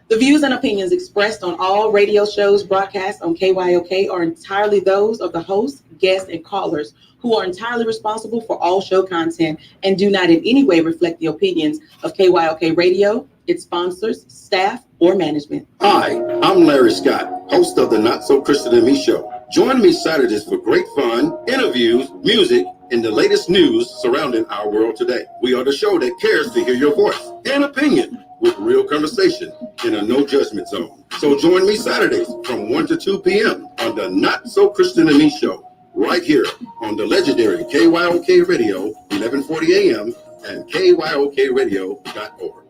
The views and opinions expressed on all radio shows broadcast on KYOK are entirely those of the host, guests, and callers, who are entirely responsible for all show content and do not in any way reflect the opinions of KYOK Radio, its sponsors, staff, or management. Hi, I'm Larry Scott, host of the Not So Christian and Me Show. Join me Saturdays for great fun, interviews, music, and the latest news surrounding our world today. We are the show that cares to hear your voice and opinion with real conversation in a no judgment zone. So join me Saturdays from 1 to 2 p.m. on the Not So Christian and Me Show, right here on the legendary KYOK Radio, 1140 a.m. and KYOKradio.org.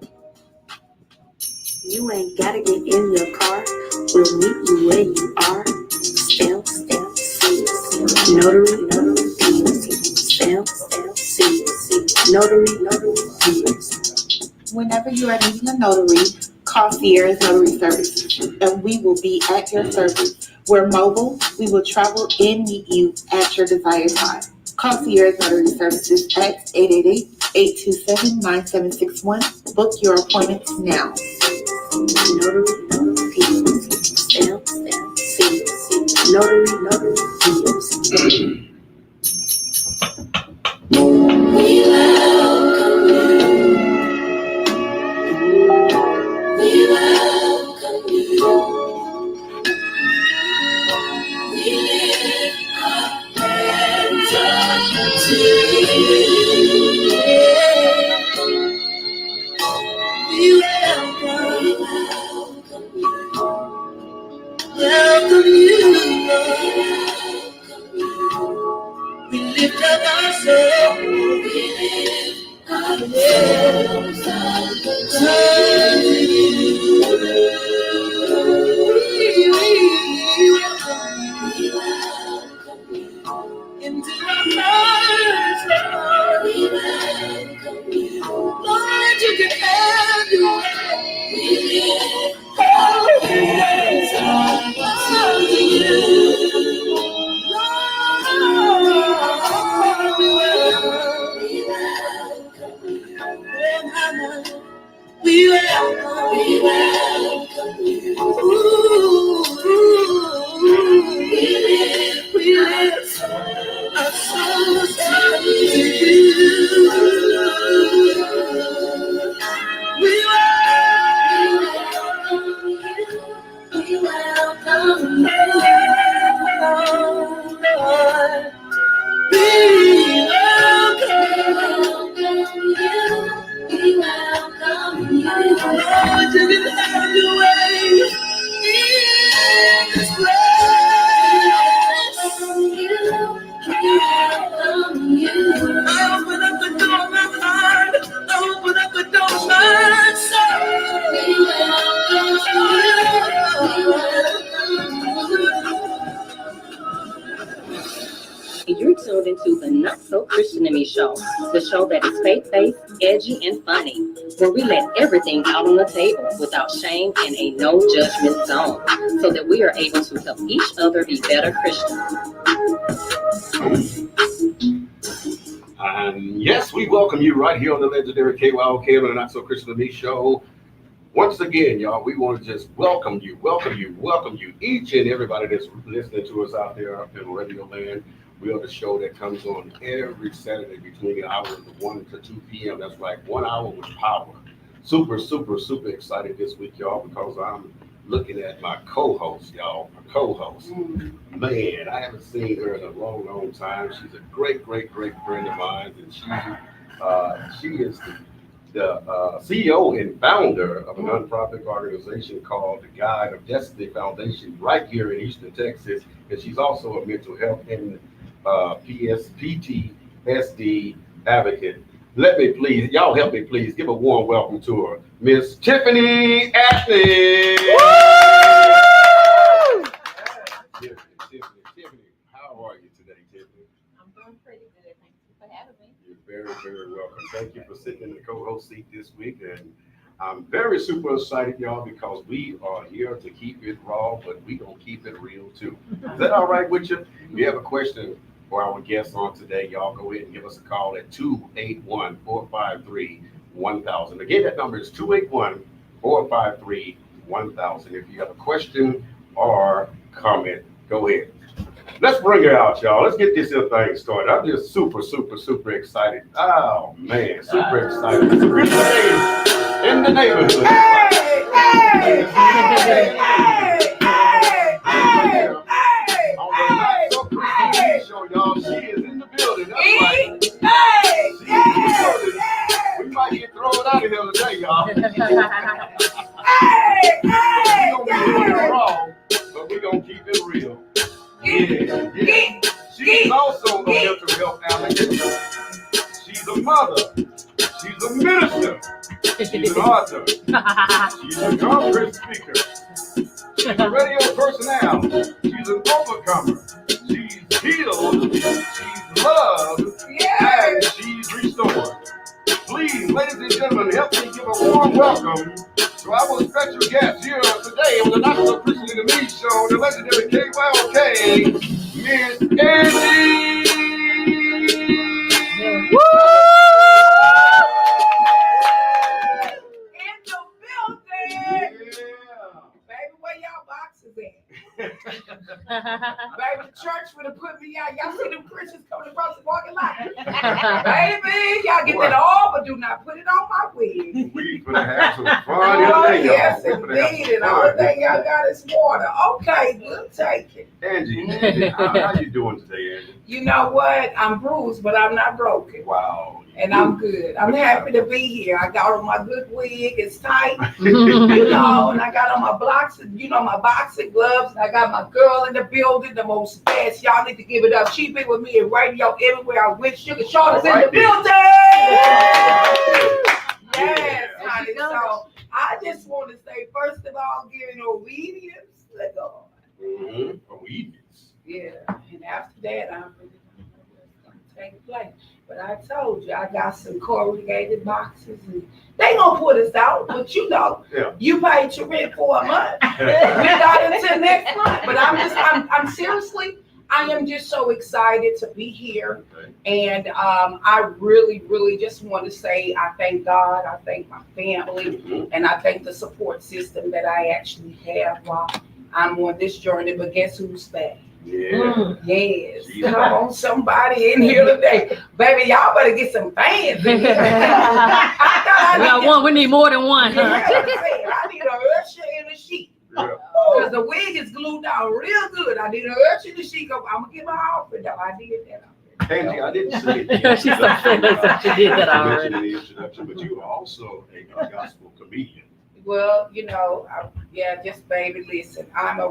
You ain't gotta get in your car. We'll meet you where you are. Stamp, stamp, seal, seal. Notary, notary, seal. Stamp, stamp, seal, seal. Notary, notary, seal. Whenever you are needing a notary, call Sierra's Notary Service, and we will be at your service. We're mobile. We will travel and meet you at your desired time. Call Sierra's Notary Services at 888-827-9761. Book your appointments now. Notary, notary, stamp, stamp, seal, seal. Notary, notary, seal. We welcome you. We welcome you. We lift our hands up to you. We welcome you. Welcome you, Lord. We lift up our soul. We lift our souls up to you. We welcome you into our hearts, Lord. We welcome you. Lord, you can have your way. We lift our hands up to you. Lord, we welcome you. We welcome you. We lift our souls up to you. We welcome you. We welcome you, Lord. We welcome you. We welcome you. Lord, you can have your way in this place. We welcome you. Open up the door of my heart. Open up the door of my soul. We welcome you. You're tuned into the Not So Christian and Me Show, the show that is faith-based, edgy, and funny, where we let everything out on the table without shame and a no judgment zone, so that we are able to help each other be better Christians. And yes, we welcome you right here on the legendary KYOK on the Not So Christian and Me Show. Once again, y'all, we want to just welcome you, each and everybody that's listening to us out there up in Radio Land. We are the show that comes on every Saturday between the hours of 1 to 2 p.m. That's right, 1 hour with power. Super excited this week, y'all, because I'm looking at my co-host, y'all. My co-host. Man, I haven't seen her in a long time. She's a great friend of mine, and she is the CEO and founder of a nonprofit organization called the Guide of Destiny Foundation right here in Houston, Texas. And she's also a mental health and PTSD advocate. Let me please, y'all help me please, give a warm welcome to her, Miss Tiffany Ashley. Tiffany, how are you today, Tiffany? I'm doing pretty good. Thank you for having me. You're very, very welcome. Thank you for sitting in the co-host seat this week. And I'm very super excited, y'all, because we are here to keep it raw, but we gonna keep it real too. Is that all right with you? If you have a question for our guests on today, y'all go ahead and give us a call at 281-453-1000. Again, that number is 281-453-1000. If you have a question or comment, go ahead. Let's bring it out, y'all. Let's get this thing started. I'm just super excited. Oh, man, super excited. Super excited in the neighborhood. Show, y'all. She is in the building. That's right. She's in the building. We might get thrown out of here today, y'all. We're gonna be doing it wrong, but we're gonna keep it real. Yeah. She's also a mental health advocate. She's a mother. She's a minister. She's an author. She's a conference speaker. She's a radio personnel. She's an overcomer. She's healed. She's loved. And she's restored. Please, ladies and gentlemen, help me give a warm welcome to our special guest here today on the Not So Christian to Me show, the legendary KYOK, Miss Angie. Woo! In the building. Yeah. Baby, where y'all boxes at? Baby, the church would have put me out. Y'all see them Christians coming across the parking lot? Baby, y'all get that all, but do not put it on my wig. We gonna have some fun Oh, today, y'all. yes, We finna have indeed. some And all fun. thing y'all got is water. Okay, we'll take it. Angie, how you doing today, Angie? You know what? I'm bruised, but I'm not broken. Wow. And I'm good. I'm happy to be here. I got on my good wig. It's tight, you know, and I got on my boxing, my boxing gloves. And I got my girl in the building, the most best. Y'all need to give it up. She been with me in radio everywhere I went. Sugar Shawty's in the building. Yes, honey. So I just want to say, first of all, giving obedience to God. Obedience. Yeah, and after that, I'm really don't know what's going to take place. But I told you, I got some corrugated boxes, and they gonna put us out. But you paid your rent for a month. We got until next month. But I'm seriously, I am just so excited to be here, and I really just want to say I thank God, I thank my family, and I thank the support system that I actually have while I'm on this journey. But guess who's back? Yeah. Yes. Come on, somebody in here today. Baby, y'all better get some fans in here. We need more than one. I need a usher and a sheet. Because the wig is glued down real good. I need a usher and a sheet. I'm going to get my outfit though. I did that. Angie, I didn't say it. She's so famous that she did that already. In the introduction, but you are also a gospel comedian. Well, just baby, listen. I'm a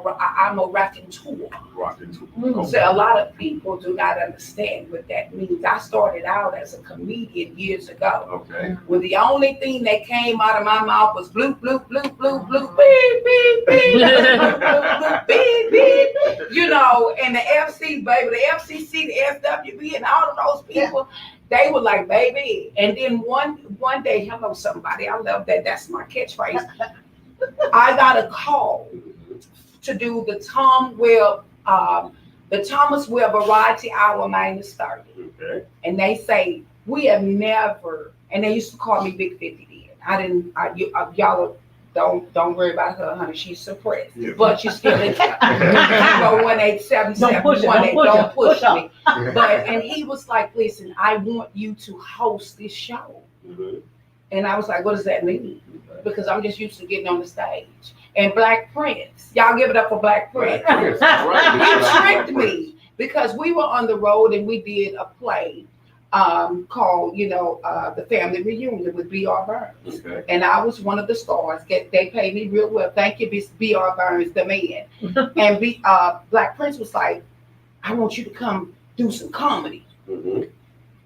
raconteur. So a lot of people do not understand what that means. I started out as a comedian years ago. Okay. When the only thing that came out of my mouth was bloop, bloop, bloop, bloop, bloop, beep, beep, beep, bloop, bloop, bloop, beep, beep. And the FC, baby, the FCC, the SWB, and all of those people, they were like, baby. And then one day, hello, somebody. I love that. That's my catchphrase. I got a call to do the Thomas Webb Variety Hour -30. Okay. And they say, we have never, and they used to call me Big 50 then. Y'all don't worry about her, honey. She's suppressed. Yeah. But she's still in 18777. Don't push me. And he was like, listen, I want you to host this show. And I was like, what does that mean? Because I'm just used to getting on the stage. And Black Prince, y'all give it up for Black Prince. He tricked me because we were on the road and we did a play called, the Family Reunion with B.R. Burns. Okay. And I was one of the stars. They paid me real well. Thank you, Miss B.R. Burns, the man. And Black Prince was like, I want you to come do some comedy. Mm-hmm.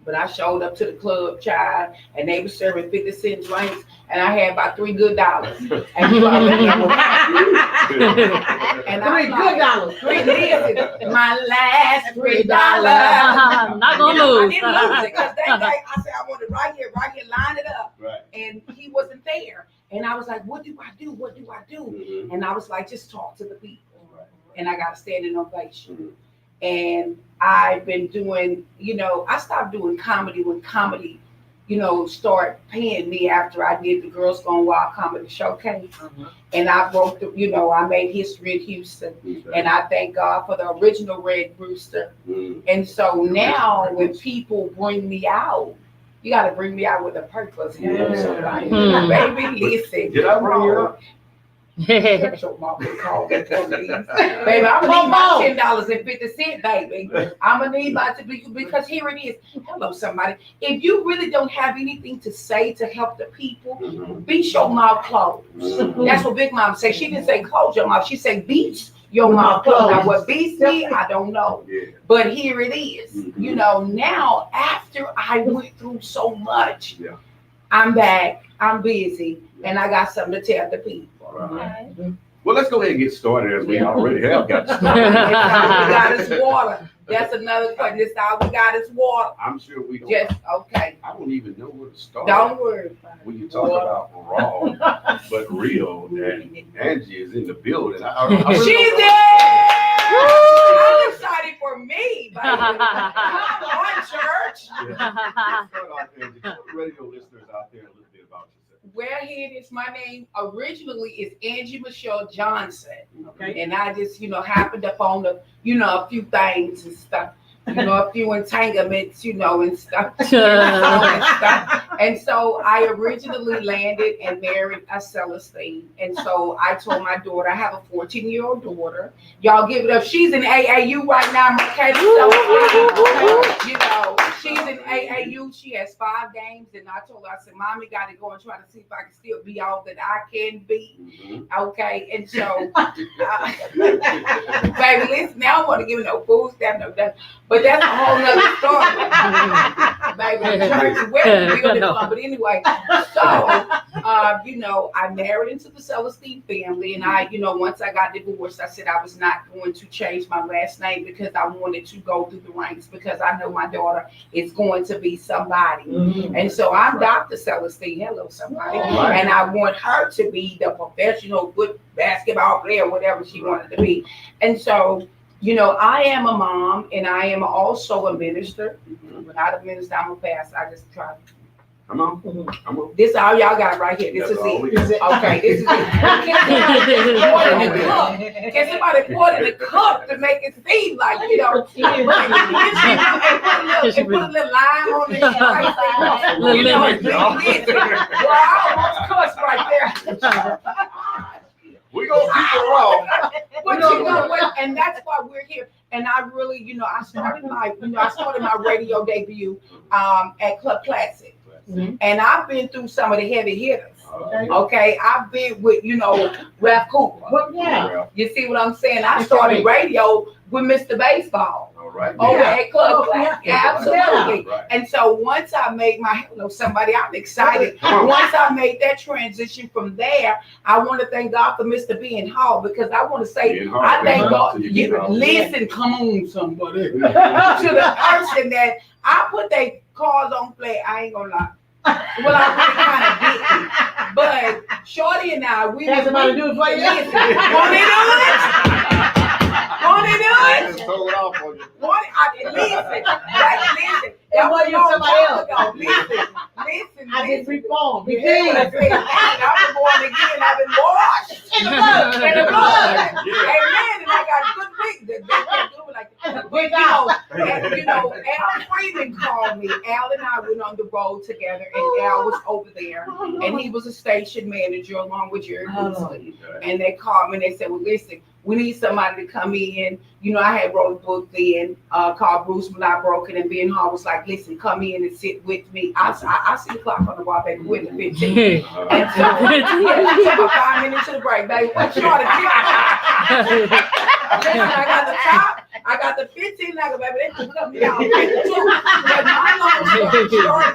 But I showed up to the club, child, and they were serving 50-cent drinks, and I had about $3 good. And you already know what happened. And I was like, $3, my last $3. I'm not gonna I lose. didn't lose it because that day I said I want it right here, line it up. Right. And he wasn't there. And I was like, what do I do? What do I do? Mm-hmm. And I was like, just talk to the people. And I got a standing ovation. Mm-hmm. And I've been doing, I stopped doing comedy when comedy, started paying me after I did the Girls Gone Wild Comedy Showcase. Mm-hmm. And I broke I made history in Houston. Okay. And I thank God for the original Red Rooster. Mm-hmm. And so now when people bring me out, you got to bring me out with a purpose. Baby, listen. Did I bring you up? Shut your mouth and call me police. Baby, I'm gonna need my $10.50, baby. I'm gonna need my because here it is. Hello, somebody. If you really don't have anything to say to help the people, beat your mouth closed. That's what Big Mom said. She didn't say close your mouth. She said beat your mouth closed. Now what beats me, I don't know. Yeah. But here it is. Now after I went through so much, I'm back. I'm busy, and I got something to tell the people. Right. Well, let's go ahead and get started as we already have got started. This all we got is water. That's another question. This all we got is water. I'm sure we don't. Just okay. I don't even know where to start. Don't worry about it. When you talk about raw but real, and Angie is in the building. She's there. I'm excited for me, baby. Come on, church. Let's start off, Angie. Tell the radio listeners out there a little bit about yourself. Well, here it is. My name originally is Angie Michelle Johnson. Okay. And I just, happened upon a few things and stuff. A few entanglements, and stuff. And so I originally landed and married a Celestine. And so I told my daughter, I have a 14-year-old daughter. Y'all give it up. She's in AAU right now. She's in AAU. She has 5 games. And I told her, I said, Mommy got to go and try to see if I can still be all that I can be. Okay. And so, baby, listen, now I want to give no food stamp, no that. But that's a whole nother story. Baby, church, where the building from. But anyway, so, I married into the Celestine family. And I, once I got divorced, I said I was not going to change my last name because I wanted to go through the ranks because I know my daughter is going to be somebody. And so I'm Dr. Celestine. Hello, somebody. And I want her to be the professional, good basketball player, whatever she wanted to be. And so, I am a mom and I am also a minister. But not a minister, I'm a pastor. I just try. Come on. This is all y'all got right here. This is it. Okay, this is it. Can somebody pour it in the cup to make it seem like, and put a little lime on it. I almost cussed right there. We're going to keep it raw. But you know what? And that's why we're here. And I really, I started my radio debut at Club Classic. And I've been through some of the heavy hitters. Okay, I've been with, Ralph Cooper. You see what I'm saying? I started radio with Mr. Baseball. Over at Club Classic. Absolutely. And so once I made I'm excited. Once I made that transition from there, I want to thank God for Mr. Ben Hall because I want to say, I thank God. Listen, come on, somebody. To the person that I put their cars on play, I ain't gonna lie. Well, I really kind of didn't. But Shorty and I, we Has somebody do it for you? Listen, won't they do it? Won't they do it? Just throw it off on you. Listen. That was somebody else. Listen. I just reformed. You hear what I said? I've been born again. I've been washed In the blood. Amen. And I got good wings. They can't do it like that. But Al Freeman called me. Al and I went on the road together, and Al was over there, and he was a station manager along with Jerry Woodsley. And they called me and they said, well, listen, we need somebody to come in. You know, I had wrote a book then called Bruce When I Broke It, and Ben Hall was like, listen, come in and sit with me. I see the clock on the wall, baby, with the 15. And so, yeah, about 5 minutes to the break, baby. What you ought to get? Listen, I got the top. I got the 15 nugget, baby. They can cut me out. But my long story short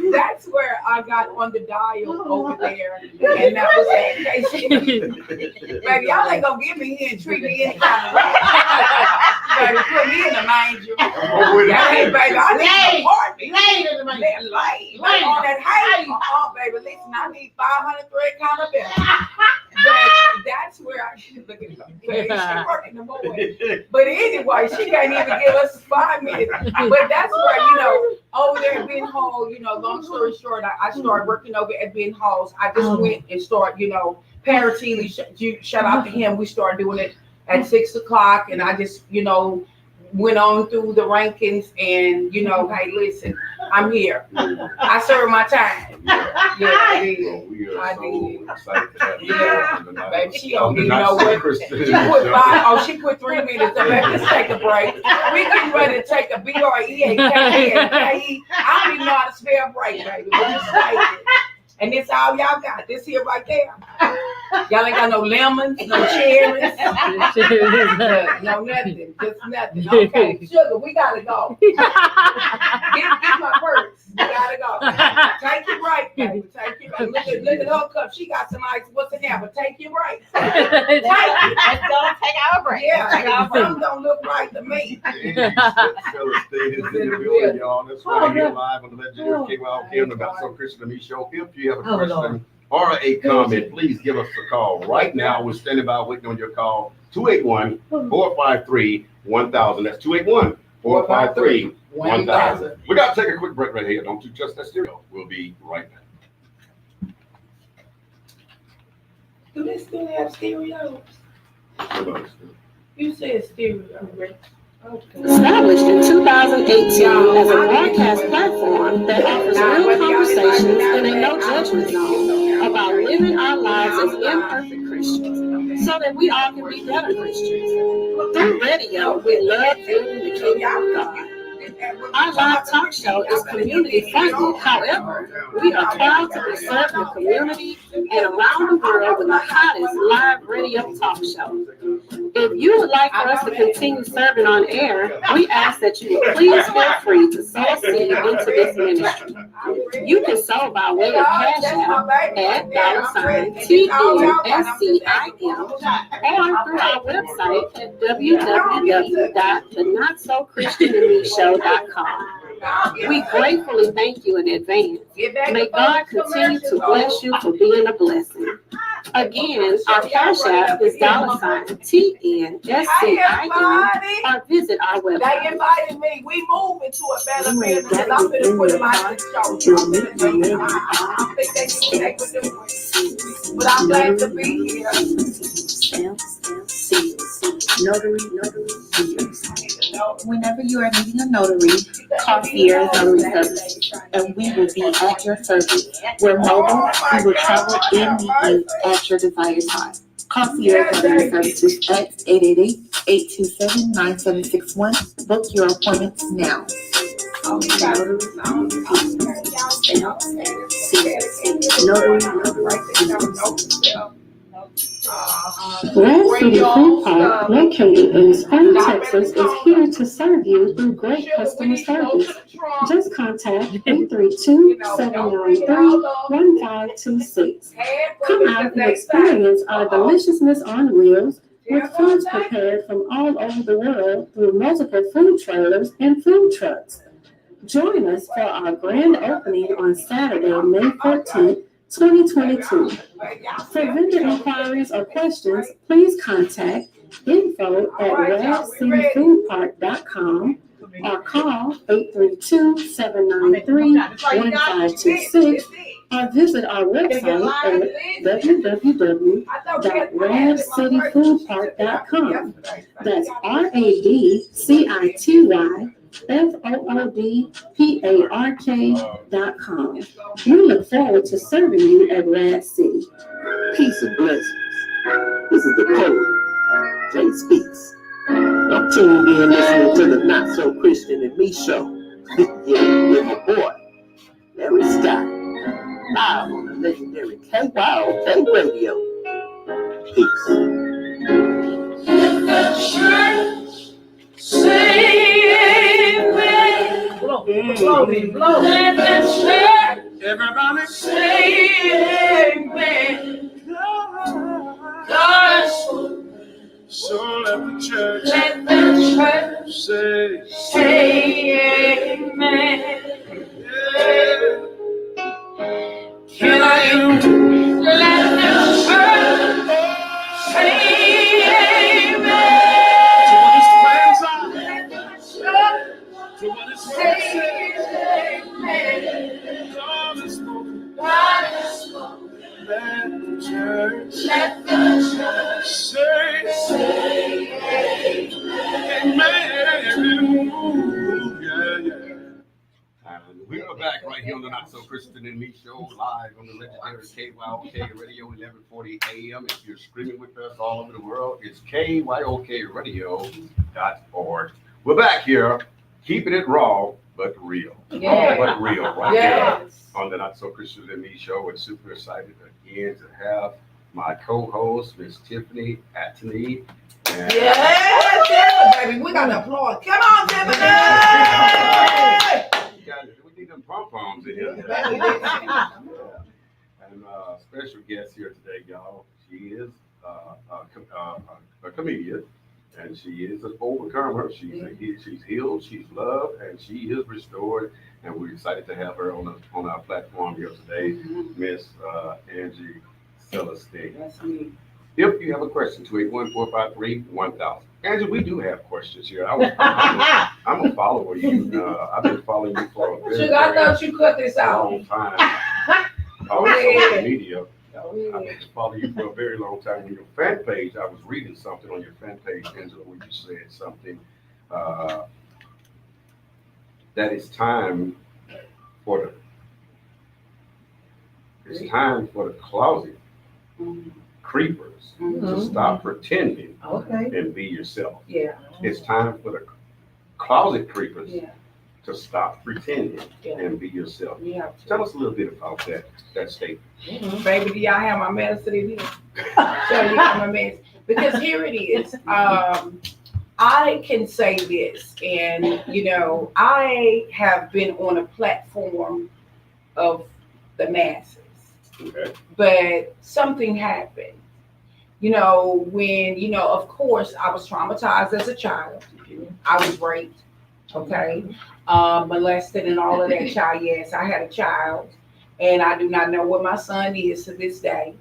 is, that's where I got on the dial over there. And that was at KC. Baby, y'all ain't gonna get me here and treat me any kind of way. Baby, put me in the manger. Hey, baby, I need some party. Lay on that hay. Baby, listen, I need 500 thread count of better. But that's where I should look at her. She's working the morning. But anyway, she can't even give us 5 minutes. But that's where, you know, over there at Ben Hall, you know, long story short, I started working over at Ben Hall's. I just went and started, you know, Paratilly, shout out to him. We started doing it at 6 o'clock, and I just, you know, went on through the rankings, and you know, hey, listen, I'm here. I served my time. Yeah, I did. Well, we are so excited to have you Yeah, tonight. baby, she don't even know what. She put 3 minutes. So baby, let's take a break. We getting ready to take a BREAKE. I don't even know how to spell break, baby. But just take it. And this all y'all got. This here right there. Y'all ain't got no lemons, no cherries, no nothing, just nothing. Okay, sugar, we gotta go. Get my purse. We gotta go. Take your break, baby. Take your break. Look at her cup. She got some ice. What's in there? But take your break. Let's go take our break. Yeah, some don't look right to me. Fellas, stay in the building, y'all. That's right here live on the legendary KYOK on the Not So Christian to Me show. If you have a question or a comment, please give us a call right now. We're standing by waiting on your call. 281-453-1000. That's 281-453-1000. We got to take a quick break right here. Don't you trust that stereo. We'll be right back. Do they still have stereos? You said stereo, right? Okay. Established in 2018 as a broadcast platform that offers real conversations in a no judgment zone about living our lives as imperfect Christians so that we all can be better Christians. Through radio, we love building the kingdom of God. Our live talk show is community funded. However, we are proud to be serving the community and around the world with the hottest live radio talk show. If you would like for us to continue serving on air, we ask that you would please feel free to sow a seed into this ministry. You can sow by way of Cash App at $TNSCIM or through our website at www.thenotsochristianandmeshow.com. We gratefully thank you in advance. May God continue to bless you for being a blessing. Again, our Cash App is $TNSCIM or visit our website. They invited me. We move into a better business because I'm going to put my show. I think they can take with them. But I'm glad to be here. Notary. Whenever you are needing a notary, concierge notary service, and we will be at your service. We're mobile. We will travel and meet you at your desired time. Concierge notary services at 888-827-9761. Book your appointments now. Red City Food Park, located in Spain, Texas, is here to serve you through great customer service. Just contact 332-793-1526. Come out and experience our deliciousness on wheels with foods prepared from all over the world through multiple food trailers and food trucks. Join us for our grand opening on Saturday, May 14th, 2022. For vendor inquiries or questions, please contact info@radcityfoodpark.com or call 832-793-1526 or visit our website at www.radcityfoodpark.com. That's RADCITYFOODPARK.com. We look forward to serving you at Rad City. Peace and blessings. This is the code Jay Speaks. I'm tuned in listening to the Not So Christian and Me show. Yeah, with my boy, Larry Scott, live on the legendary KYOK Radio. Peace. Let the church say amen. Blow. Let the church Everybody say amen. God, so let the church let the church say amen. yeah. Can I let the church say amen? To what his plans are, Let the church to what his word say says. amen. God is spoken. God has spoken. Let the church Let the church say amen. Yeah. And we are back right here on the Not So Christian and Me show, live on the legendary KYOK Radio, 1140 AM. If you're streaming with us all over the world, it's KYOKradio.org. We're back here, keeping it raw, but real. Yeah. But real, right Yes. here on the Not So Christian and Me show. We're super excited again to have my co-host, Miss Tiffany Attony. And Yes, baby. We got to applaud. Come on, Tiffany. we need them pom-poms in here. And special guest here today, y'all. She is a comedian, and she is an overcomer. She's healed, she's loved, and she is restored. And we're excited to have her on our platform here today, Miss Angie Celestine. That's me. If you have a question, 281-453-1000. Angie, we do have questions here. I'm a follower of you. I've been following you for a very, Sugar, I thought you cut this out. long time. On social media. I've been following you for a very long time. On your fan page, I was reading something on your fan page, Angela, where you said something that it's time for the closet creepers to stop pretending and be yourself. Yeah. It's time for the closet creepers Yeah. to stop pretending Yeah. and be yourself. Yeah. Tell us a little bit about that statement. Baby, do y'all have my medicine in here? Show you got my medicine. Because here it is. I can say this, and I have been on a platform of the masses, Okay. but something happened. When, of course, I was traumatized as a child. I was raped, okay, molested and all of that child. Yes, I had a child, and I do not know what my son is to this day,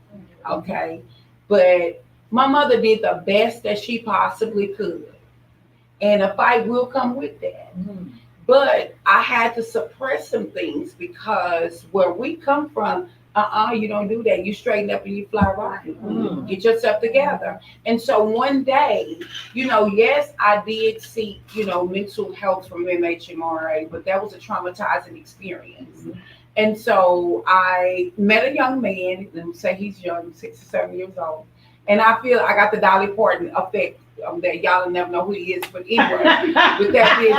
okay, but my mother did the best that she possibly could, and a fight will come with that. But I had to suppress some things because where we come from, you don't do that. You straighten up and you fly right. Get yourself together. And so one day, yes, I did seek, mental health from MHMRA, but that was a traumatizing experience. And so I met a young man, let me say he's young, 6 or 7 years old. And I feel I got the Dolly Parton effect that y'all will never know who he is. But anyway, with that being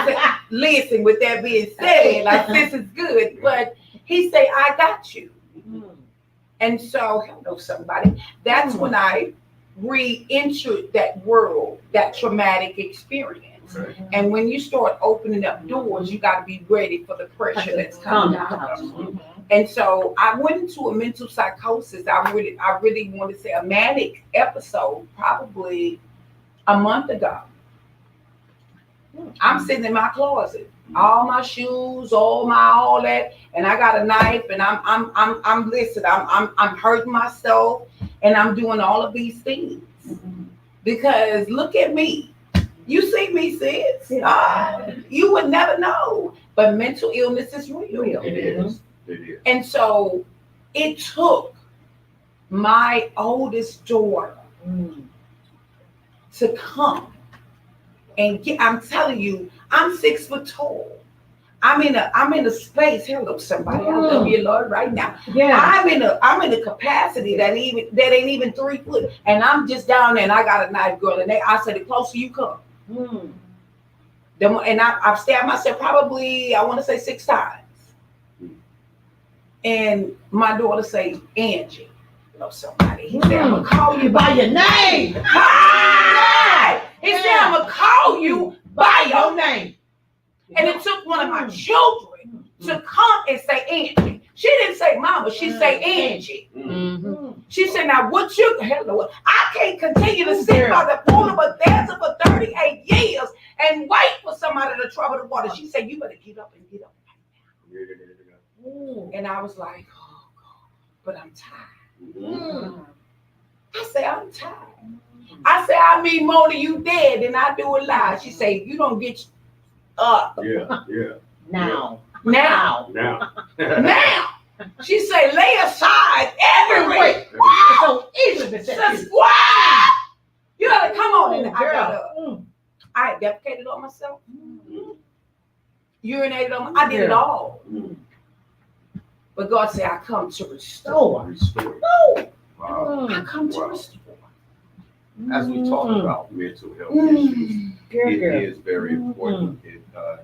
said, with that being said, like this is good. But he say, I got you. And so, hello somebody, that's when I re-entered that world, that traumatic experience. Okay. And when you start opening up doors, you got to be ready for the pressure that's coming out. And so I went into a mental psychosis. I really want to say a manic episode, probably a month ago. I'm sitting in my closet, all my shoes, all that, and I got a knife, and I'm listening. I'm hurting myself, and I'm doing all of these things because look at me. You see me, sis. You would never know, but mental illness is real. It is. And so it took my oldest daughter to come and I'm telling you, I'm 6 foot tall. I'm in a space. Hello, somebody. I love you, Lord, right now. Yeah. I'm in a capacity that ain't even 3 foot, and I'm just down there, and I got a knife, girl. And I said, the closer you come, and I've stabbed myself probably, I want to say 6 times. And my daughter say, Angie, hello, somebody. He said, I'm gonna call you by your name. Hi! He said, I'm gonna call you by your name. And it took one of my children to come and say Angie. She didn't say mama, she say Angie. She said, now what you, hello, I can't continue to sit by the pool of Bethesda for 38 years and wait for somebody to trouble the water. She said, you better get up and get up right now. And I was like, oh God, but I'm tired. I say, I'm tired. I say, I mean more than you dead than I do alive. She say, you don't get up. Now. She say, lay aside every weight. So easily Says, what? You gotta come on in. I defecated on myself. Urinated on I did it all. But God said, I come to restore. Wow. I come to restore. As we talk about mental health issues, it is very important. It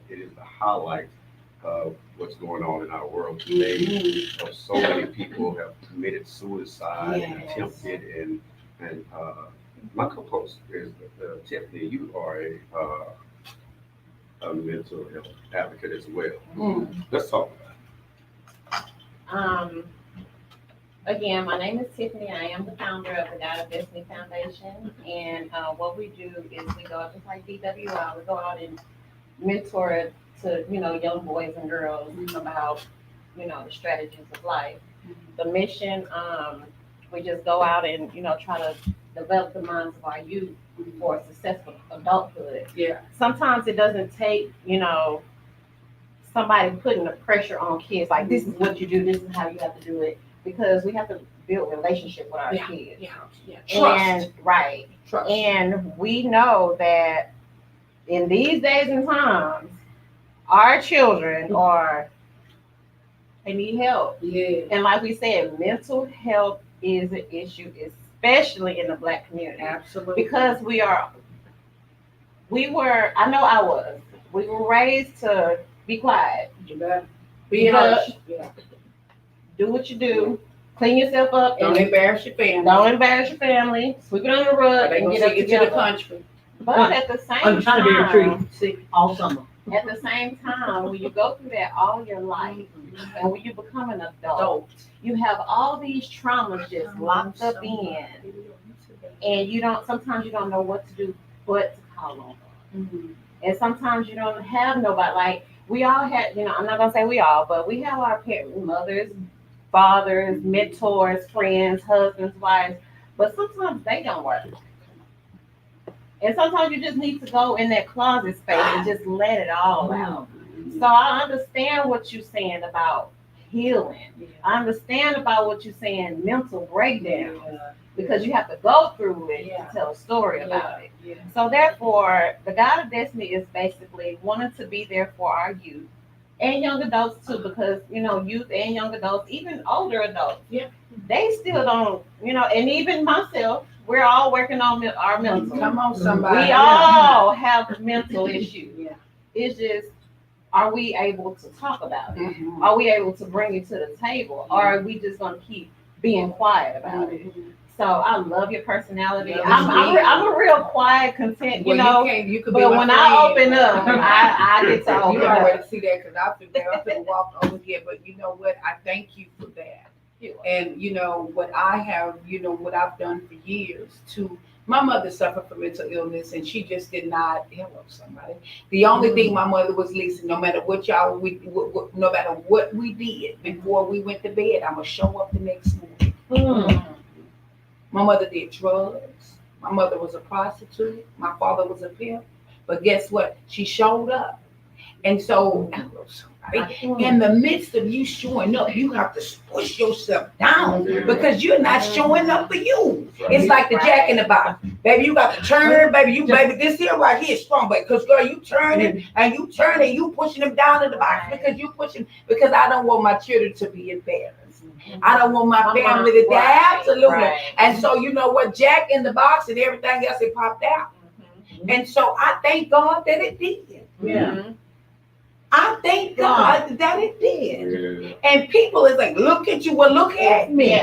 is the highlight of what's going on in our world today. So many people have committed suicide and attempted, and my co-host is Tiffany. You are a mental health advocate as well. Let's talk about it. Again, my name is Tiffany. I am the founder of the God of Destiny Foundation. And what we do is we go out, just like DWI, we go out and mentor to, young boys and girls about, the strategies of life. The mission, we just go out and, try to develop the minds of our youth for a successful adulthood. Yeah. Sometimes it doesn't take, somebody putting the pressure on kids, like this is what you do, this is how you have to do it. Because we have to build a relationship with our kids. Trust. Trust. And we know that in these days and times, our children they need help. Yeah. And like we said, mental health is an issue, especially in the Black community. Absolutely. Because we were raised to be quiet. You better be hush. Do what you do. Clean yourself up. Don't embarrass your family. Don't embarrass your family. Sweep it under the rug and get up together. To the country. But at the same I'm trying to be a time, tree all summer. at the same time, when you go through that all your life, and when you become an adult, you have all these traumas just locked up in, and sometimes you don't know what to do but to call on God. And sometimes you don't have nobody. Like we all had, I'm not gonna say we all, but we have our parents, mothers, fathers, mentors, friends, husbands, wives, but sometimes they don't work. And sometimes you just need to go in that closet space and just let it all out. So I understand what you're saying about healing. I understand about what you're saying, mental breakdown, because you have to go through it to tell a story about it. So therefore, the God of Destiny is basically wanting to be there for our youth and young adults too, because youth and young adults, even older adults, they still don't, and even myself, we're all working on our mental. Come on, somebody. We all have mental issues. It's just, are we able to talk about it? Are we able to bring it to the table? Or are we just gonna keep being quiet about it? So I love your personality. I'm a real quiet, content, You could be but my when friend. I open up, I get to open You up. already see that because I could walk over here, but you know what? I thank you for that. And what I have, what I've done for years to. My mother suffered from mental illness, and she just did not. Hello, somebody. The only thing my mother was listening. No matter what no matter what we did before we went to bed, I'm gonna show up the next morning. My mother did drugs. My mother was a prostitute. My father was a pimp. But guess what? She showed up. And so, somebody, in the midst of you showing up, you have to push yourself down because you're not showing up for you. It's like the Jack in the Box. Baby, you got to turn, baby, this here right here is strong, baby, because girl, you turning and you pushing them down in the box because I don't want my children to be embarrassed. I don't want my family to die. Absolutely. And so you know what, Jack in the Box and everything else, it popped out. And so I thank God that it did. Yeah. I thank God that it did. And people is like, look at you, well, look at me.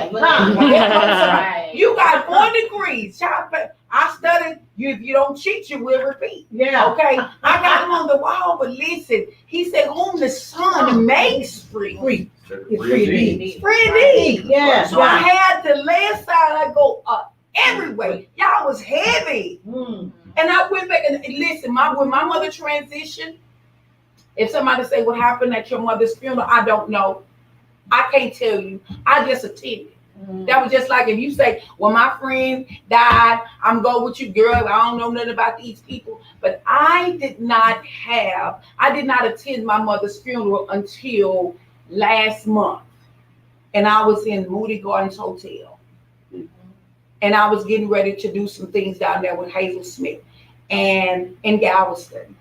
You got 4 degrees. Child, I studied, if you don't cheat, you will repeat. Yeah. Okay. I got him on the wall, but listen, he said, whom the Son makes free. Free indeed. Yeah. So I had to lay aside, I go up everywhere. Y'all was heavy. And I went back and listen, when my mother transitioned, if somebody say what happened at your mother's funeral, I don't know. I can't tell you. I just attended. That was just like if you say, well, my friend died, I'm going with you, girl. I don't know nothing about these people. But I did not attend my mother's funeral until last month. And I was in Moody Gardens Hotel. And I was getting ready to do some things down there with Hazel Smith and in Galveston.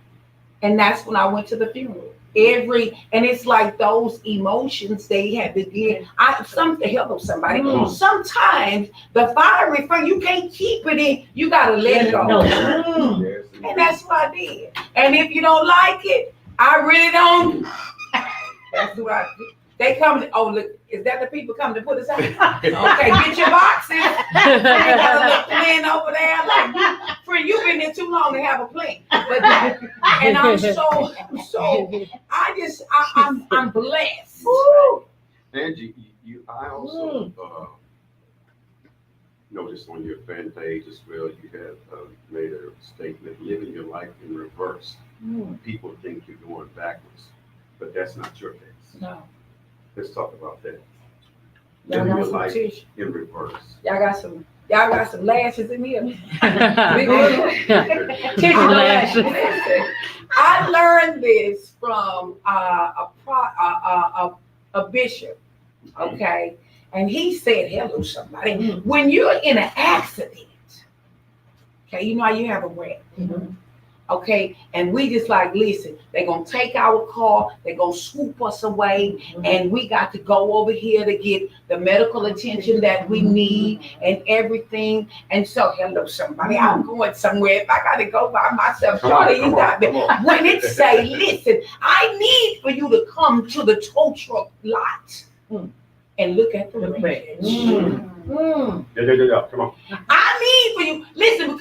And that's when I went to the funeral. And it's like those emotions they had to get. To help somebody. Sometimes the fiery fire, you can't keep it in. You gotta let it go. And that's what I did. And if you don't like it, I really don't. That's what I did. They come. Look, is that the people coming to put us out? Okay, get your boxes. They got a little plan over there. Like, friend, you've been there too long to have a plan. But and I'm I'm blessed. Angie, I also noticed on your fan page as well, you have made a statement, living your life in reverse. People think you're going backwards, but that's not your case. No. Let's talk about that. Y'all Living got your some life tissue. in reverse. Y'all got some lashes in here. I learned this from a bishop, okay? And he said, hello, somebody. When you're in an accident, okay, you know how you have a wreck. Okay, and we just like, listen, they're gonna take our car, they're gonna swoop us away, and we got to go over here to get the medical attention that we need and everything. And so, hello, somebody, I'm going somewhere. If I gotta go by myself, Charlie, you got me. When it say, listen, I need for you to come to the tow truck lot and look at the wreckage. Yeah, come on. I need for you, listen,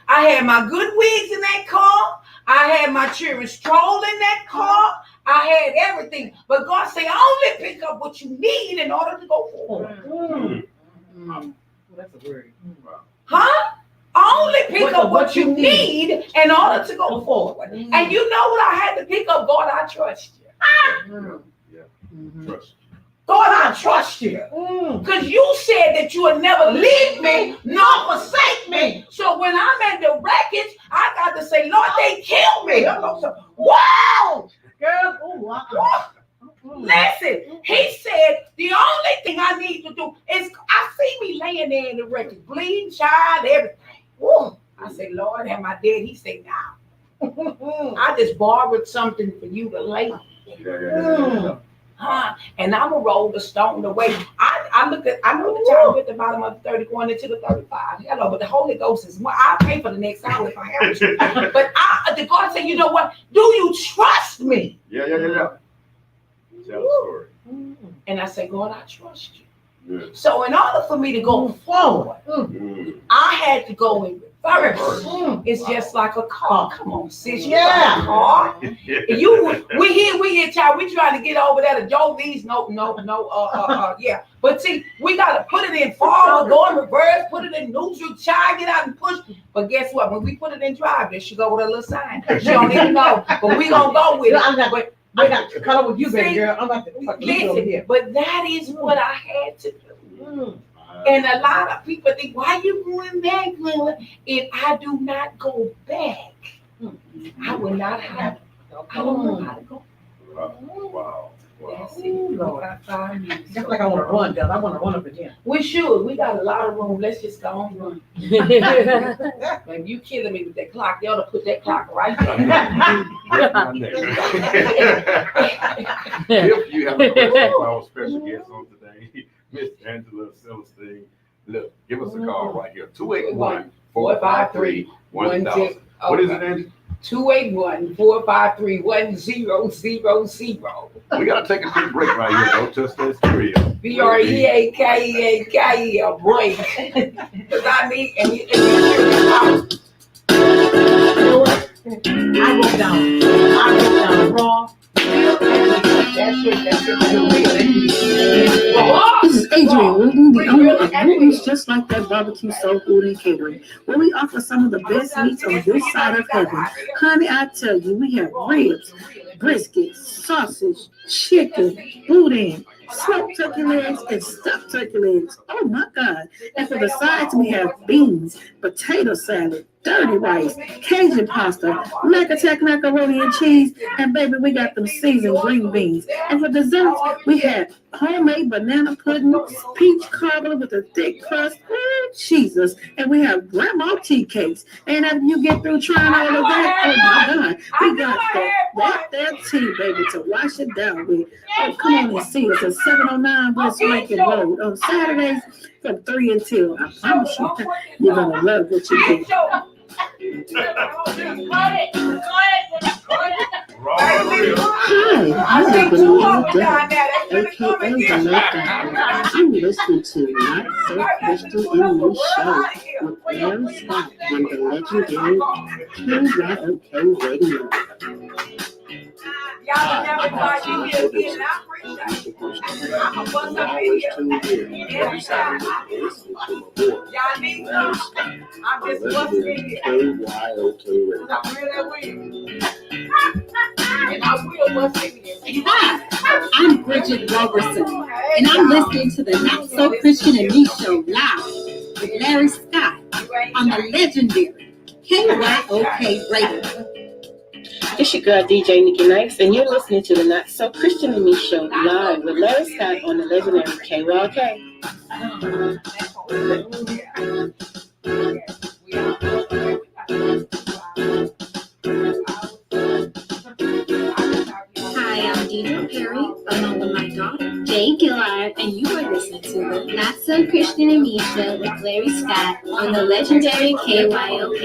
I had my good wigs in that car. I had my children's stroll in that car. I had everything. But God said, only pick up what you need in order to go forward. That's a word. Huh? Only pick up what you need in order to go forward. And you know what I had to pick up? God, I trust you. Trust. God, I trust you. Because you said that you would never leave me nor forsake me. So when I'm in the wreckage, I got to say, Lord, they killed me. Wow! Girl, wow. Listen, he said, the only thing I need to do is, I see me laying there in the wreckage, bleeding, child, everything. Woo. I said, Lord, am I dead? He said, no. I just borrowed something for you to lay. And I'm gonna roll the stone away. I know the child at the bottom of the 30 going into the 35. Hello, but the Holy Ghost is more. I'll pay for the next hour if I have to. But the God said, you know what? Do you trust me? Yeah. Tell the story. And I said, God, I trust you. Yeah. So in order for me to go forward, I had to go in reverse. It's just like a car. Come on, sis. Yeah. A car. We here, child. We trying to get over there to Jovies. No. Yeah. But see, we gotta put it in forward, go in reverse, put it in neutral, child, get out and push. But guess what? When we put it in drive, there she go with a little sign. She don't even know. But we gonna go with it. I got to cut up with you, baby girl. I'm about to listen, but that is what I had to do. And a lot of people think, why are you going back? If I do not go back, I will not have. I don't know how to go. Wow. Lord, I find you. That's like I want to run, Dub. I want to run up and down. We should. We got a lot of room. Let's just go on run. Man, you killing me with that clock. They ought to put that clock right there. If you have a question for our special guest on today, Miss Angela Celestine, look, give us a call right here. 281-453-1000. What is it, Angie? 281-453-1000. We gotta take a quick break right here. Don't touch that stereo. BREAKEAKE, break. Because I need, and you know what? I wrote down raw. That's it. This is Adrian Wooten, the owner of Wooten's Just Like That Barbecue Soul Food and Catering, where we offer some of the best meats on this side of heaven. Honey, I tell you, we have ribs, brisket, sausage, chicken, boudin, smoked turkey legs, and stuffed turkey legs. Oh my God. And for the sides, we have beans, potato salad, dirty rice, Cajun pasta, mac-attack macaroni and cheese, and baby, we got them seasoned green beans. And for desserts, we have homemade banana pudding, peach cobbler with a thick crust, Jesus, and we have grandma tea cakes. And after you get through trying all of that, oh my God, we got that tea, baby, to wash it down with. Oh, come on and see us at 709 West Lincoln Road on Saturdays from 3 until. I promise you, you're gonna love what you get. Hi, I'm aka the Love. I'm listening to Not So Christian in Me Show with Larry Scott on the legendary KYOK Radio. Y'all never thought you hear again. I appreciate it. I'm a bust up in here. Y'all need some. I'm just busting in here. KYOK Radio. I really will. And I will bust in here. Hi, I'm Bridget Robertson, and I'm listening to the Not So Christian and Me Show live with Larry Scott on the legendary KYOK Radio. It's your girl DJ Nikki Nice, and you're listening to the Not So Christian and Me Show live with Larry Scott on the legendary KYOK. Hi, I'm Deidre Perry, along with my daughter, Jay Gillard, and you are listening to the Not So Christian and Me Show with Larry Scott on the legendary KYOK.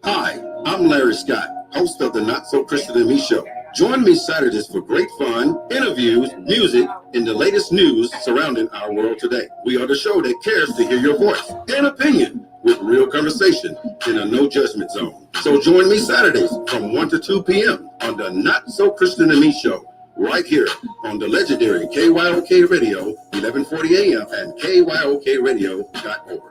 Hi, I'm Larry Scott, host of the Not So Christian and Me Show. Join me Saturdays for great fun, interviews, music, and the latest news surrounding our world today. We are the show that cares to hear your voice and opinion with real conversation in a no judgment zone. So join me Saturdays from 1 to 2 p.m. on the Not So Christian and Me Show, right here on the legendary KYOK Radio, 1140 AM and KYOKradio.org.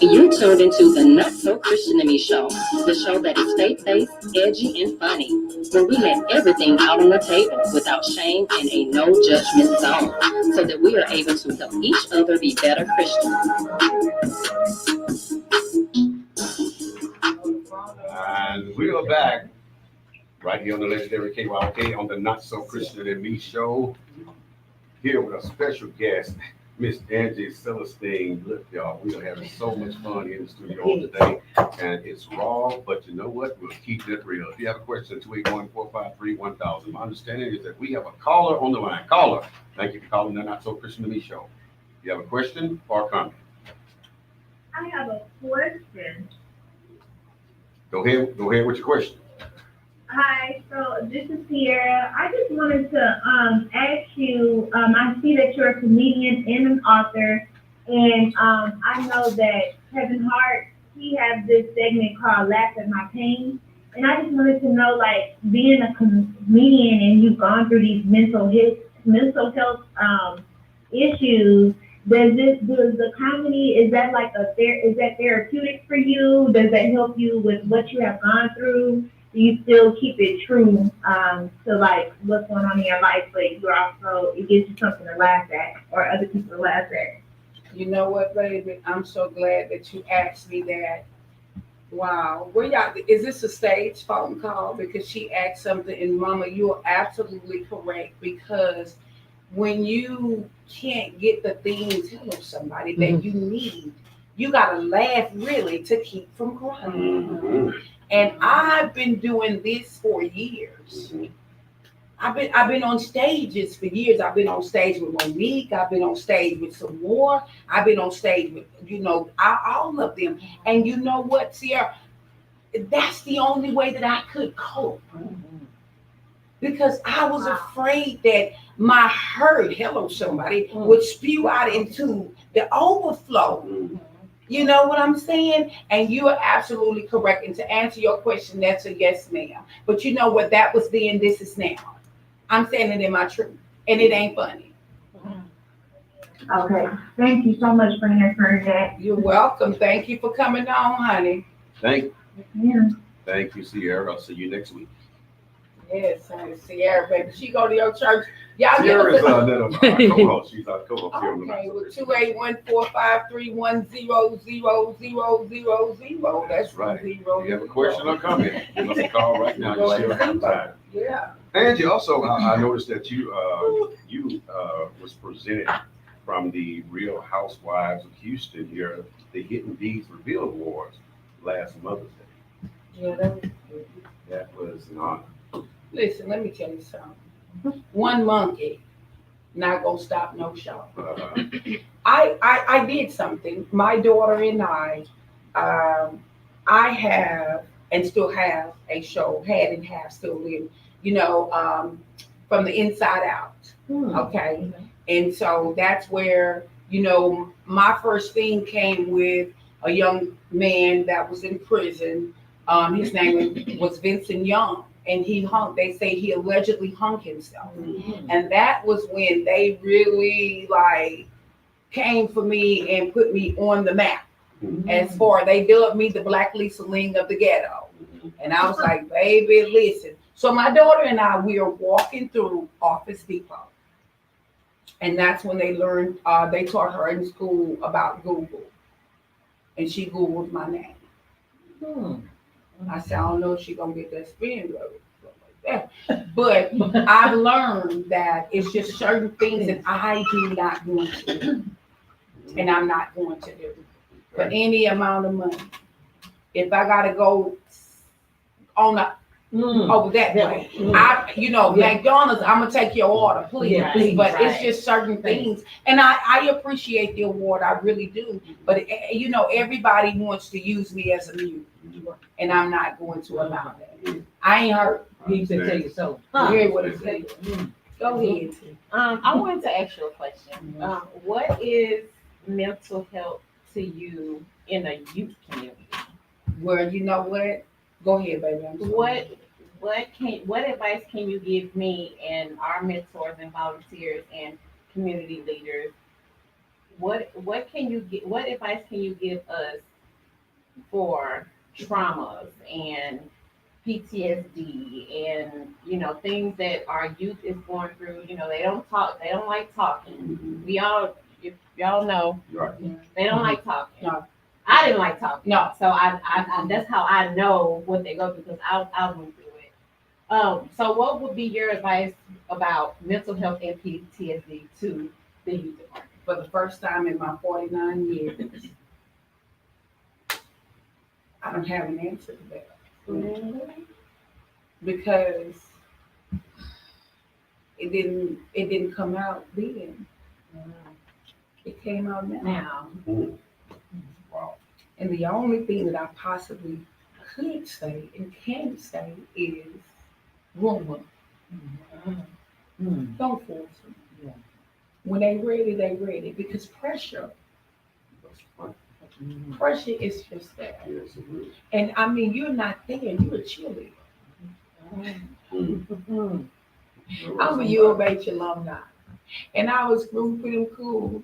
You're tuned into the Not So Christian and Me Show, the show that is faith-based, edgy, and funny, where we let everything out on the table without shame and a no judgment zone, so that we are able to help each other be better Christians. And we are back right here on the legendary KYOK on the Not So Christian and Me Show, here with a special guest, Miss Angie Celestine. Look, y'all, we are having so much fun in the studio today, and it's raw, but you know what? We'll keep it real. If you have a question, 281-453-1000. My understanding is that we have a caller on the line. Caller, thank you for calling the Not So Christian to Me Show. If you have a question or a comment. I have a question. Go ahead with your question. Hi, so this is Sierra. I just wanted to ask you, I see that you're a comedian and an author, and I know that Kevin Hart, he has this segment called Laugh at My Pain, and I just wanted to know, like, being a comedian and you've gone through these mental health issues, does the comedy, is that like is that therapeutic for you? Does that help you with what you have gone through? Do you still keep it true to like what's going on in your life, but you're also, it gives you something to laugh at or other people to laugh at? You know what, baby? I'm so glad that you asked me that. Wow. Where y'all, is this a stage phone call? Because she asked something, and Mama, you're absolutely correct. Because when you can't get the things out of somebody that you need, you gotta laugh really to keep from crying. And I've been doing this for years. I've been on stages for years. I've been on stage with Monique. I've been on stage with some more. I've been on stage with, all of them. And you know what, Sierra? That's the only way that I could cope. Because I was afraid that my hurt, hello somebody, would spew out into the overflow. You know what I'm saying? And you are absolutely correct. And to answer your question, that's a yes, ma'am. But you know what? That was then, this is now. I'm standing in my truth. And it ain't funny. Okay. Thank you so much for answering that. You're welcome. Thank you for coming on, honey. Thank Yeah. you, Sierra. I'll see you next week. Yes, honey. Sierra, baby. She go to your church. Y'all Sierra's give us co-host. She's our co-host here on the Okay, Not So with Christian. 281-453-100000. That's Right. zero. If you have a question or comment, give us a call right now. You still have time. Yeah. And you also, I noticed that you was presented from the Real Housewives of Houston here, the Hidden Deeds Revealed Awards last Mother's Day. Yeah, That was an honor. listen, let me tell you something. One monkey not gonna stop no show. I did something. My daughter and I have and still have a show, had and have still live, from the inside out. Okay. And so that's where, my first thing came with a young man that was in prison. His name was Vincent Young. And they say he allegedly hung himself. And that was when they really came for me and put me on the map. As far, they dubbed me the Black Lisa Ling of the ghetto. And I was like, baby, listen. So my daughter and I, we are walking through Office Depot. And that's when they learned, they taught her in school about Google. And she Googled my name. I said, I don't know if she's going to get that spin rate. But I've learned that it's just certain things that I do not want to do. And I'm not going to do for any amount of money. If I got to go on over that way, McDonald's, I'm going to take your order, please. But it's just certain things. And I appreciate the award. I really do. But, everybody wants to use me as a mute. And I'm not going to allow that. I ain't hurt. You can tell you so. Hear what it says. Go ahead. I wanted to ask you a question. What is mental health to you in a youth community? Well, you know what? Go ahead, baby. What advice can you give me and our mentors and volunteers and community leaders? What advice can you give us for traumas and PTSD and things that our youth is going through? They don't like talking. Y'all know they don't like talking. No. I didn't like talking. No. So I that's how I know what they go through, because I went through it. So what would be your advice about mental health and PTSD to the youth department? For the first time in my 49 years, I don't have an answer to that. Because it didn't come out then. It came out now. Wow. And the only thing that I possibly could say and can say is rumor. Don't force them. When they ready, because pressure is just that. Yes, it is. And I mean, you're not there, you're a cheerleader. I'm a U of H alumni. And I was rooting for them Cools,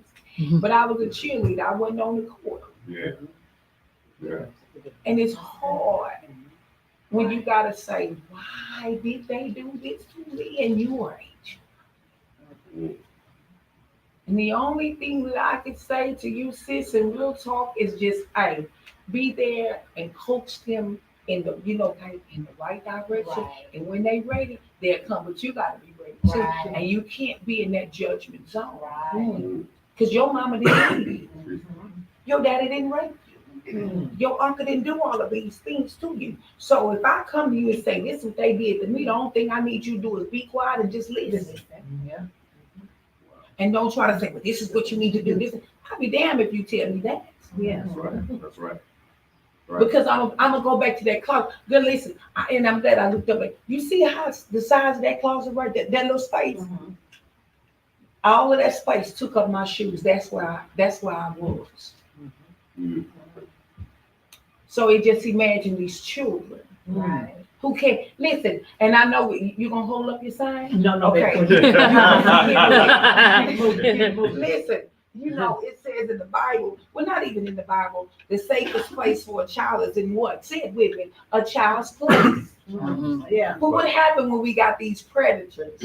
but I was a cheerleader. I wasn't on the court. Yeah. And it's hard when you gotta say, why did they do this to me and your age? And the only thing that I could say to you, sis, in real talk is just, hey, be there and coach them in the, in the right direction. Right. And when they ready, they'll come. But you gotta be ready too. Right. And you can't be in that judgment zone. Right. Because your mama didn't rape you. Your daddy didn't rape you. Your uncle didn't do all of these things to you. So if I come to you and say, this is what they did to me, the only thing I need you to do is be quiet and just listen. Yeah. And don't try to say, well, this is what you need to do. This, I'll be damned if you tell me that. Yeah. That's right. That's right. Right. Because I'm gonna go back to that closet. Good, listen, and I'm glad I looked up. You see how the size of that closet right there, that little space. Mhm. All of that space took up my shoes. That's where I was. Mm. So it just imagine these children Right. who can't listen. And I know you gonna hold up your sign. No, Okay. okay. Listen, it says in the Bible, well, not even in the Bible, the safest place for a child is in what? Say it with me, a child's place. Yeah. But what happened when we got these predators?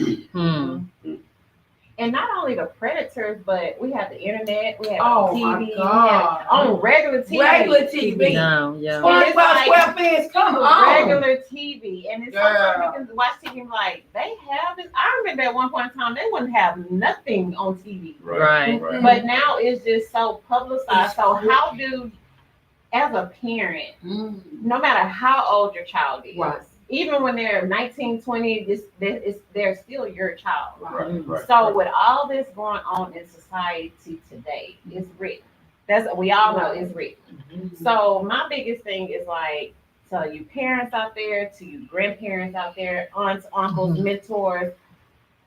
And not only the predators, but we have the internet, we have Oh, TV, my we God. have on regular TV. Regular TV. Yeah. SpongeBob SquarePants, come on. Regular TV. And it's sometimes you can watch TV and like, they have it. I remember at one point in time, they wouldn't have nothing on TV. Right. But now it's just so publicized. So how do, as a parent, no matter how old your child is, Right. even when they're 19, 20, they're still your child. Right. So with all this going on in society today, it's written. We all know it's written. So my biggest thing is like, to you parents out there, to you grandparents out there, aunts, uncles, mentors,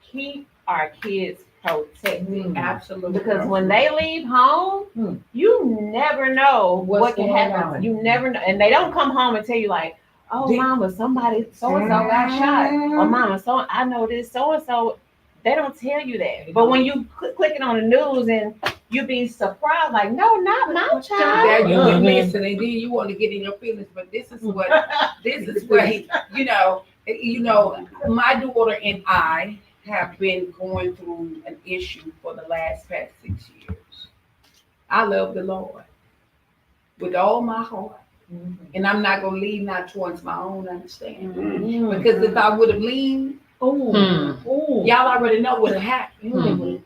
keep our kids protected. Absolutely. Because when they leave home, you never know what can going happen. on. You never know. And they don't come home and tell you like, oh, mama, somebody so-and-so got shot. Or mama, so I know this so-and-so. They don't tell you that. But when you click it on the news and you be surprised, like, no, not my child. There you would listen, and then you want to get in your feelings, but this is what my daughter and I have been going through an issue for the past 6 years. I love the Lord with all my heart. And I'm not going to lean not towards my own understanding. Because if I would have leaned, y'all already know what happened. Lean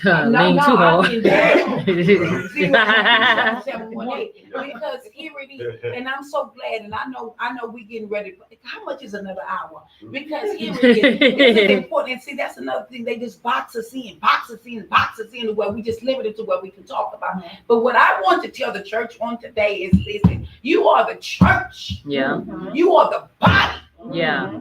too I hard. mean, See what happened? 718. Because here it is, and I'm so glad, and I know we getting ready. How much is another hour? Because here it is. This is important. And see, that's another thing. They just box us in to where we just limit it to what we can talk about. But what I want to tell the church on today is, listen, you are the church. Yeah. You are the body. Yeah.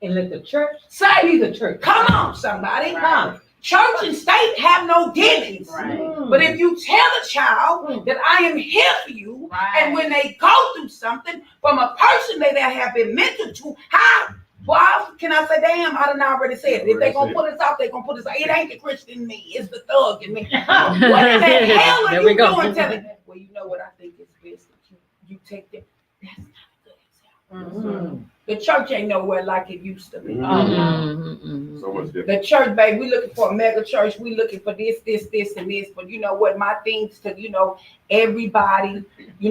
And let the church say be the church. Come on, somebody. Right. Church and state have no dealings. Right. But if you tell a child that I am here for you, and when they go through something from a person that they have been mentored to, how? Well, can I say, damn, I done already said it. If they're going to put us out, they're going to put us out. It ain't the Christian in me. It's the thug in me. What in the hell are you doing? Telling? Well, you know what I think is best that you take that. That's not a good example. The church ain't nowhere like it used to be. So much different. The church, baby, we looking for a mega church. We looking for this, and this. But you know what? My things to, everybody,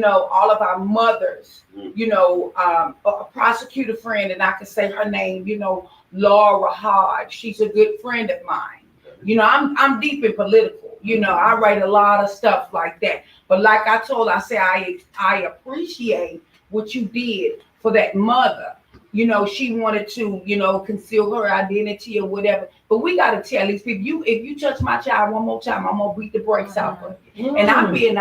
all of our mothers, a prosecutor friend, and I can say her name, Laura Hodge. She's a good friend of mine. I'm deep in political. I write a lot of stuff like that. But like I told her, I say I appreciate what you did for that mother. She wanted to, conceal her identity or whatever. But we got to tell these people, if you touch my child one more time, I'm gonna beat the brakes off of you. And I'm being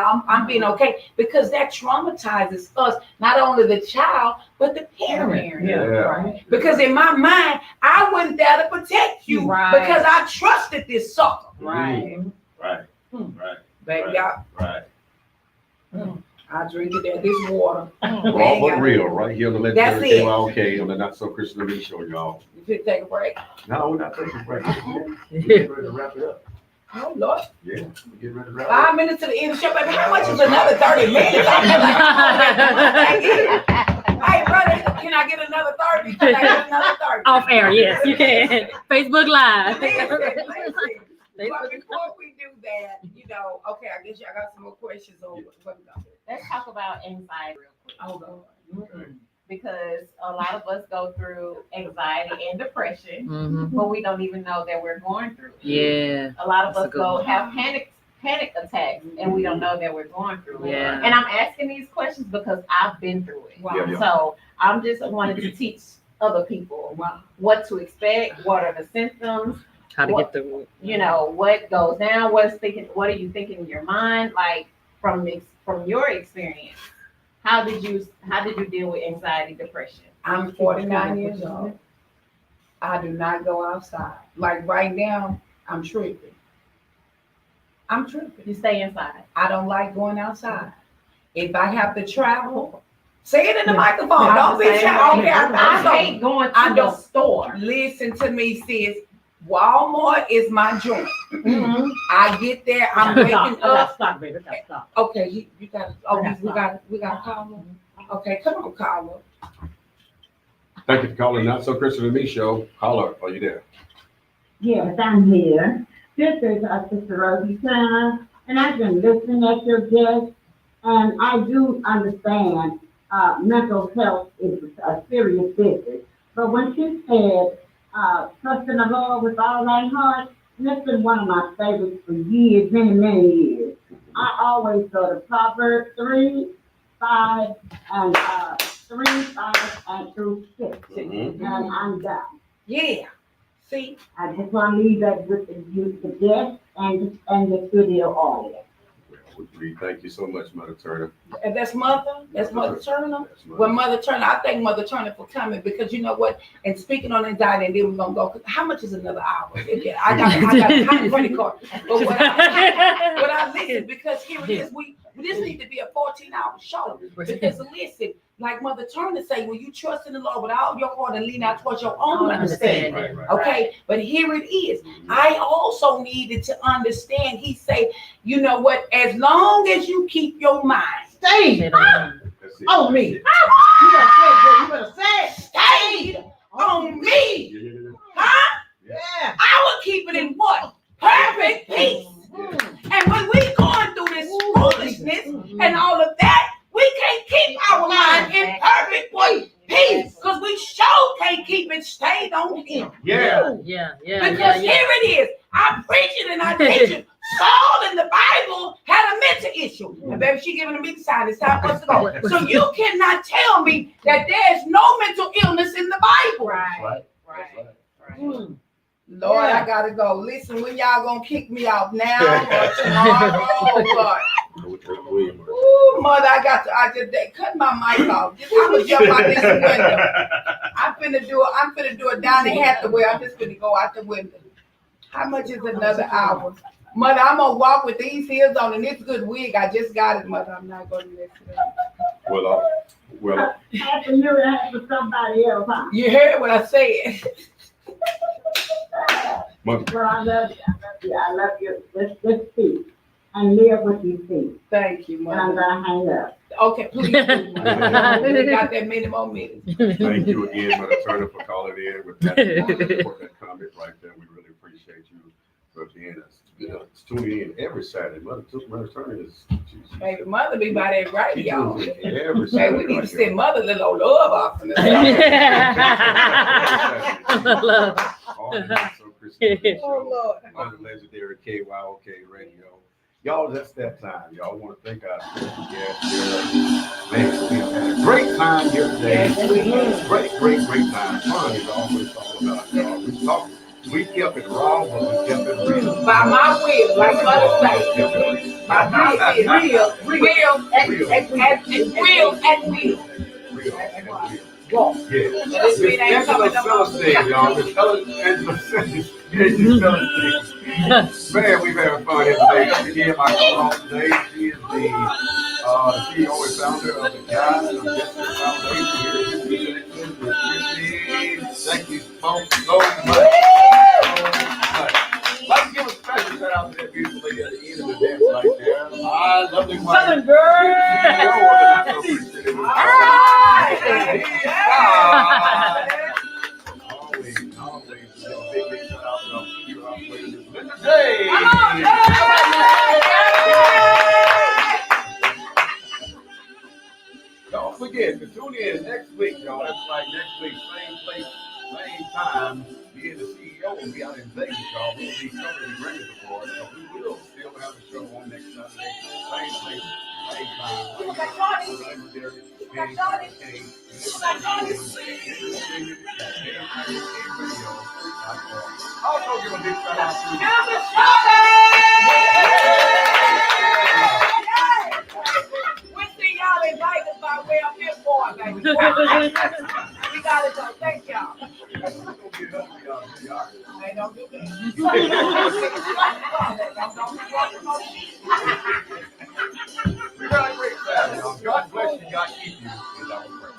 okay, because that traumatizes us, not only the child but the parent. Yeah. Because in my mind, I wasn't there to protect you because I trusted this sucker. Right. Baby, Right. I drink it there. This water. Raw but real, right here on the That's legendary it. KYOK on the Not So Christian Me Show, y'all. You should take a break. No, we're not taking a break. We're getting ready to wrap it up. Oh Lord. Yeah, we're getting ready to wrap it up. 5 minutes to the end of the show, baby. How much is another 30 minutes? Hey, brother, can I get another 30? Can I get another 30? Off air, yes, you can. Facebook Live. Listen. But before we do that, okay, I guess y'all got some more questions or what we got. Let's talk about anxiety real quick. Oh, Lord. Because a lot of us go through anxiety and depression, Mm-hmm. but we don't even know that we're going through it. Yeah. A lot of That's a us good go one. have panic attacks and we don't know that we're going through it. Yeah. And I'm asking these questions because I've been through it. Wow. Yeah. So I'm just wanting to teach other people what to expect, what are the symptoms, How to get through it. what goes down, what are you thinking in your mind, like from your experience. How did you deal with anxiety, depression? I'm 49 years old. I do not go outside. Like right now, I'm tripping. You stay inside. I don't like going outside. If I have to travel, say it in the microphone. Don't be shy. I hate going to the store. Listen to me, sis. Walmart is my joint. Mm-hmm. I get there. I'm waking up. Stop, baby. Stop. Okay, you got. Oh, we got caller. Okay, come on, caller. Thank you for calling Not So Christian and Me show. Caller, are you there? Yes, I'm here. This is Sister Rosie Turner, and I've been listening at your guest, and I do understand mental health is a serious business. But when she said, trust in the Lord with all thy heart, and it's been one of my favorites for years, many, many years. I always go to Proverbs 3, 5, and 3, 5, and through 6. Mm-hmm. And I'm done. Yeah. See, I just want to leave that with the guests and the studio audience. We thank you so much, Mother Turner. and that's Mother. That's Mother Turner. That's Mother. Well, Mother Turner, I thank Mother Turner for coming because you know what? And speaking on anxiety, and then we're gonna go. How much is another hour? I got a credit card. But what I listen, because here it is. This need to be a 14-hour show. Because listen, like Mother Turner say, when you trust in the Lord with all your heart and lean out towards your own understanding. Right. Okay, but here it is. I also needed to understand. He say, you know what? As long as you keep your mind stayed on me, you better say it. Stayed on me, huh? Yeah. I will keep it in what? Perfect peace. And when we going through this foolishness and all of that, we can't keep our mind in perfect peace because we sure can't keep it stayed on him. Yeah. Because here it is. I preach it and I teach it. Saul in the Bible had a mental issue. And baby, she giving me the sign. It's time for us to go. So you cannot tell me that there is no mental illness in the Bible. Right. Lord, I gotta go. Listen, when y'all gonna kick me out now or tomorrow? Oh, God. Ooh, Mother, I just cut my mic off. I'm gonna jump out this window. I'm finna do a Donny Hathaway. I'm just finna go out the window. How much is another hour? Mother, I'm gonna walk with these heels on and this good wig. I just got it, Mother. I'm not gonna let it up. Well. After you and for somebody else, huh? You heard what I said. Mother. Well, I love you. I love you. Just speak and live what you see. Thank you, And I'm Mother. gonna hang up. Okay, please. Mother. We got that many more minutes. Thank you again, Mother Turner, for calling in with that important comment right there. We really appreciate you for being us. Tuning in every Saturday. Mother Turner is. Baby, Mother be by that radio. Every Hey, Saturday. we need to right send Mother a little old love off in the Oh, Lord. Mother legendary KYOK Radio. Y'all, that's that time. Y'all want to thank our special guest. Man, we have had a great time here today. Great time. Fun is always all about, y'all. We kept it raw, but we kept it real. By my will, like Mother say. By my will, real and real. Yeah. This mean ain't coming up. Y'all. Man, we've had fun here today. Again, my co-host today, she is the CEO and founder of the Guys of Justice Foundation here in Houston. Thank you folks so much. Let's give a special shout out to that beautiful lady at the end of the dance right there. My lovely wife. Southern girl. Always, big shout out to our operator, Mr. J. will be covering Grammys Awards, so we will still have a show on next Sunday. Same place, same time. Legendary KYOK. Also give a big shout out to We see y'all in Vegas by way of this boy, baby. We gotta go. Thank y'all. Hey, don't do that. We got a great Saturday. God bless you. God keep you. Is our prayer.